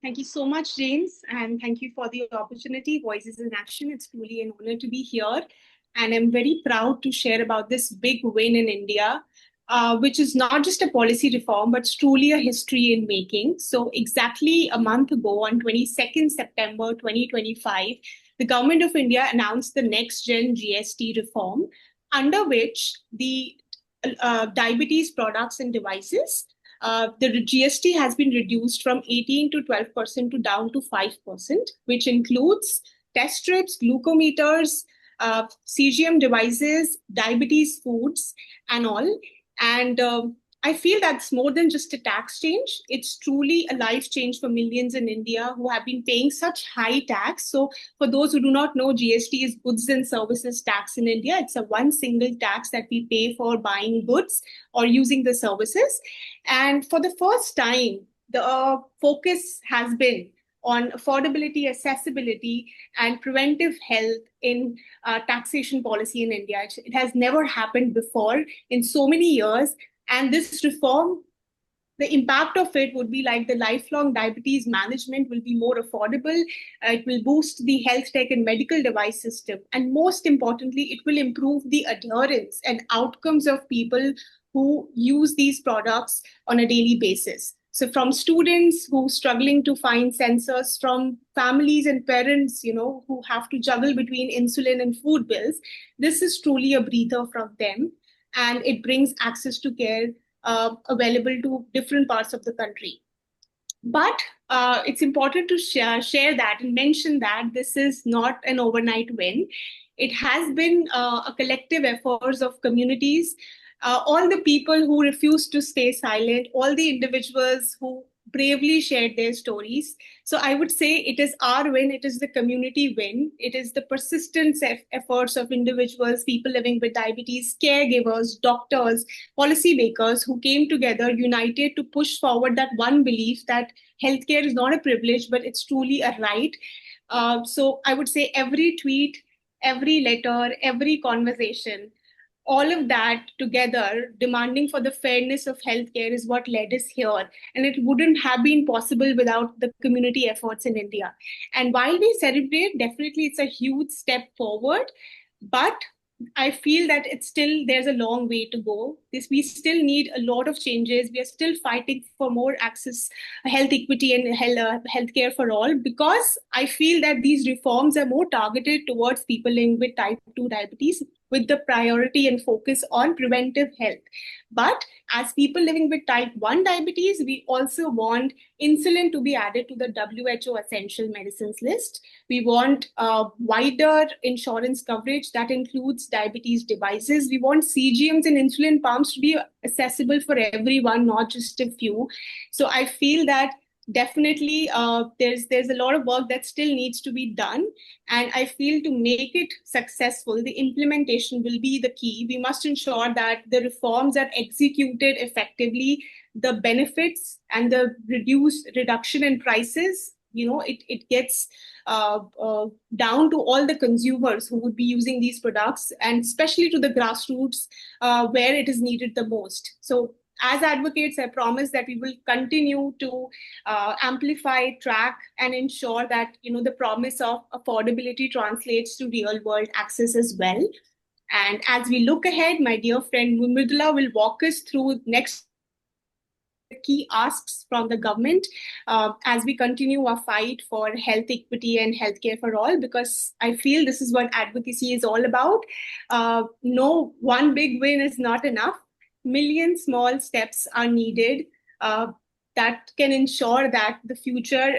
Thank you so much, James, and thank you for the opportunity. Voices in Action. It's truly an honor to be here. And I'm very proud to share about this big win in India, which is not just a policy reform, but it's truly a history in making. So, exactly a month ago, on 22nd September 2025, the Government of India announced the next gen GST reform, under which the diabetes products and devices, the GST has been reduced from 18 to 12% to down to 5%, which includes test strips, glucometers, CGM devices, diabetes foods, and all. And I feel that's more than just a tax change. It's truly a life change for millions in India who have been paying such high tax. So, for those who do not know, GST is goods and services tax in India. It's a one single tax that we pay for buying goods or using the services. And for the first time, the focus has been on affordability, accessibility, and preventive health in taxation policy in India. It has never happened before in so many years. And this reform, the impact of it would be like the lifelong diabetes management will be more affordable. It will boost the health tech and medical device system. And most importantly, it will improve the adherence and outcomes of people who use these products on a daily basis. So from students who struggling to find sensors, from families and parents, who have to juggle between insulin and food bills, this is truly a breather from them. And it brings access to care available to different parts of the country. But it's important to share that and mention that this is not an overnight win. It has been a collective efforts of communities, all the people who refused to stay silent, all the individuals who bravely shared their stories. So I would say it is our win, it is the community win, it is the persistence efforts of individuals, people living with diabetes, caregivers, doctors, policymakers who came together, united to push forward that one belief that healthcare is not a privilege, but it's truly a right. So I would say every tweet, every letter, every conversation, all of that together demanding for the fairness of healthcare is what led us here. And it wouldn't have been possible without the community efforts in India. And while we celebrate, definitely it's a huge step forward. But I feel that it's still there's a long way to go. This we still need a lot of changes. We are still fighting for more access, health equity, and healthcare for all. Because I feel that these reforms are more targeted towards people living with type 2 diabetes, with the priority and focus on preventive health. But as people living with type 1 diabetes, we also want insulin to be added to the WHO essential medicines list. We want wider insurance coverage that includes diabetes devices. We want CGMs and insulin pumps to be accessible for everyone, not just a few. So I feel that definitely there's a lot of work that still needs to be done. And I feel to make it successful, the implementation will be the key. We must ensure that the reforms are executed effectively, the benefits and the reduction in prices, it gets down to all the consumers who would be using these products, and especially to the grassroots where it is needed the most. So as advocates, I promise that we will continue to amplify, track, and ensure that the promise of affordability translates to real world access as well. And as we look ahead, my dear friend Mridula will walk us through next key asks from the government as we continue our fight for health equity and healthcare for all, because I feel this is what advocacy is all about. No one big win is not enough. Million small steps are needed that can ensure that the future,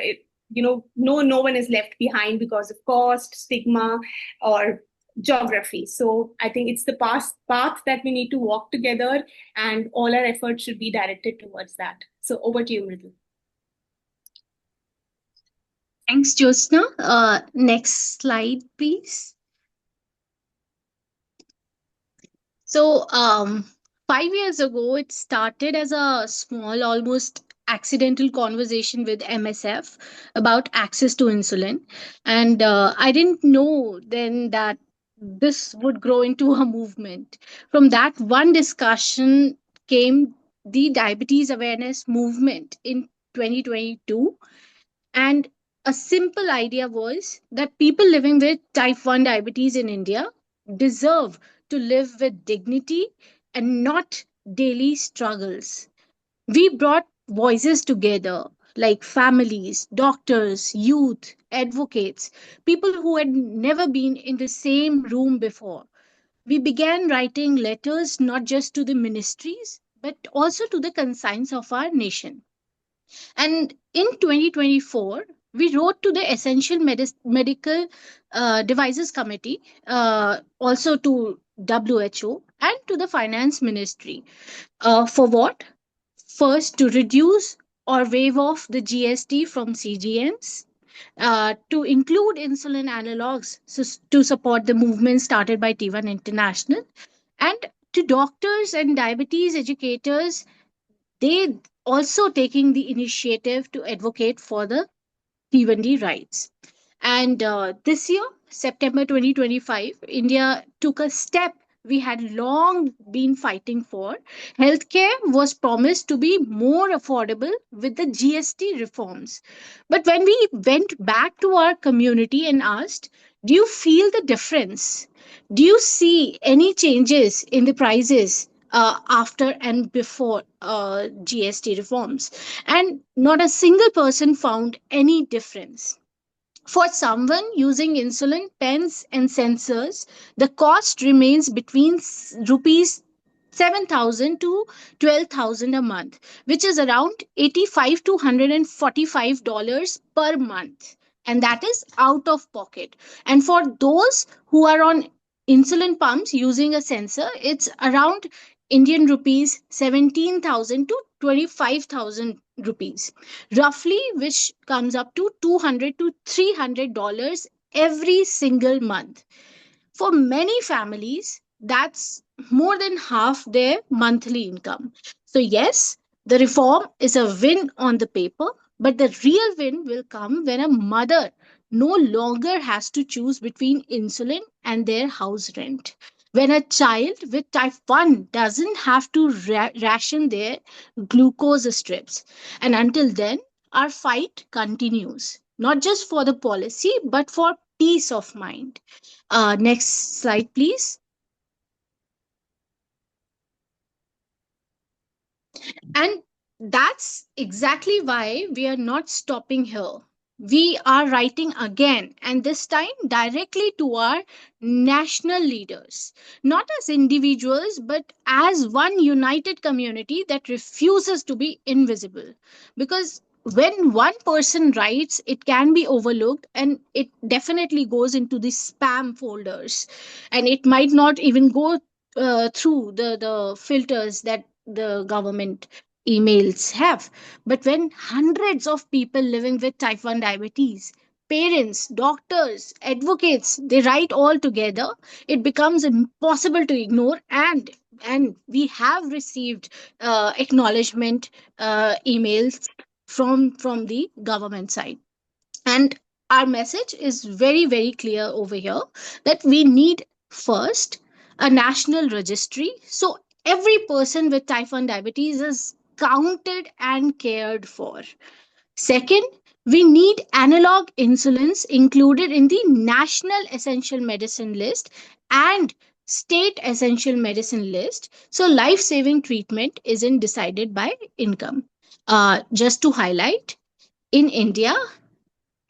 no one is left behind because of cost, stigma, or geography. So I think it's the path that we need to walk together, and all our efforts should be directed towards that. So over to you, Mridul. Thanks, Jyotsna. Next slide, please. So, 5 years ago, it started as a small, almost accidental conversation with MSF about access to insulin. And I didn't know then that this would grow into a movement. From that one discussion came the diabetes awareness movement in 2022, And a simple idea was that people living with type 1 diabetes in India deserve to live with dignity and not daily struggles. We brought voices together, like families, doctors, youth, advocates, people who had never been in the same room before. We began writing letters not just to the ministries, but also to the conscience of our nation. And in 2024, we wrote to the Essential Medical Devices Committee, also to WHO, and to the Finance Ministry. For what? First, to reduce or waive off the GST from CGMs, to include insulin analogs to support the movement started by T1 International, and to doctors and diabetes educators, they also taking the initiative to advocate for the T1D rights. And this year, September 2025, India took a step we had long been fighting for. Healthcare was promised to be more affordable with the GST reforms. But when we went back to our community and asked, do you feel the difference? Do you see any changes in the prices after and before GST reforms? And not a single person found any difference. For someone using insulin pens and sensors, the cost remains between rupees 7,000 to 12,000 a month, which is around 85 to $145 per month. And that is out of pocket. And for those who are on insulin pumps using a sensor, it's around Indian rupees 17,000 to 25,000 rupees, roughly, which comes up to 200 to $300 every single month. For many families, that's more than half their monthly income. So, yes, the reform is a win on the paper, but the real win will come when a mother no longer has to choose between insulin and their house rent. When a child with type 1 doesn't have to ration their glucose strips. And until then, our fight continues, not just for the policy, but for peace of mind. Next slide, please. And that's exactly why we are not stopping here. We are writing again, and this time directly to our national leaders, not as individuals, but as one united community that refuses to be invisible. Because when one person writes, it can be overlooked and it definitely goes into the spam folders, and it might not even go through the filters that the government emails have. But when hundreds of people living with type 1 diabetes, parents, doctors, advocates, they write all together, it becomes impossible to ignore. And we have received acknowledgement emails from the government side. And our message is very, very clear over here that we need first a national registry. So every person with type 1 diabetes is counted and cared for. Second, we need analog insulins included in the national essential medicine list and state essential medicine list. So life saving treatment isn't decided by income. Just to highlight, in India,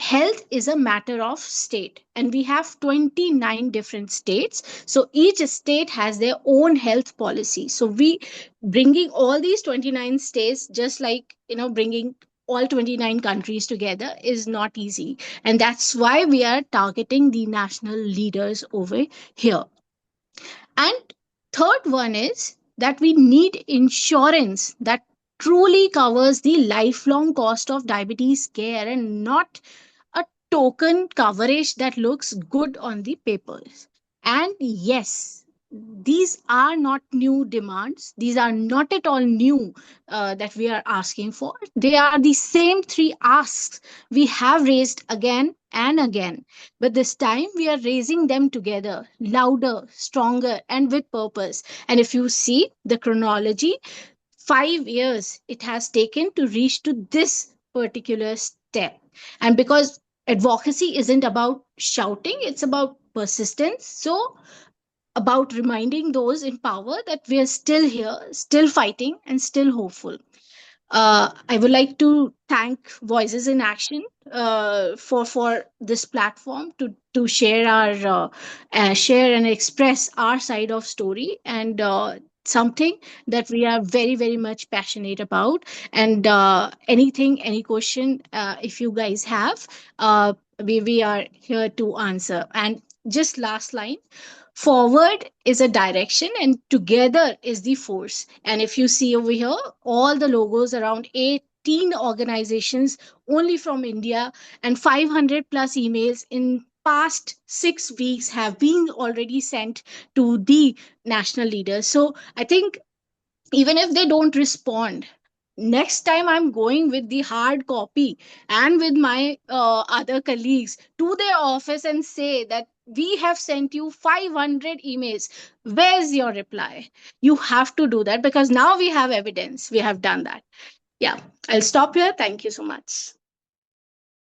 health is a matter of state, and we have 29 different states, so each state has their own health policy. So we bringing all these 29 states, just like bringing all 29 countries together, is not easy, and that's why we are targeting the national leaders over here. And third one is that we need insurance that truly covers the lifelong cost of diabetes care, and not a token coverage that looks good on the papers. And yes, these are not new demands. These are not at all new that we are asking for. They are the same three asks we have raised again and again. But this time we are raising them together, louder, stronger, and with purpose. And if you see the chronology, 5 years it has taken to reach to this particular step. And because advocacy isn't about shouting, it's about persistence. So, about reminding those in power that we are still here, still fighting, and still hopeful. I would like to thank Voices in Action for this platform to share our share and express our side of story, and something that we are very very much passionate about. And any question if you guys have, we are here to answer. And just last line, forward is a direction and together is the force. And if you see over here, all the logos, around 18 organizations only from India, and 500 plus emails in past 6 weeks have been already sent to the national leaders. So I think even if they don't respond, next time I'm going with the hard copy and with my other colleagues to their office and say that we have sent you 500 emails, where's your reply? You have to do that, because now we have evidence, we have done that. Yeah, I'll stop here. Thank you so much.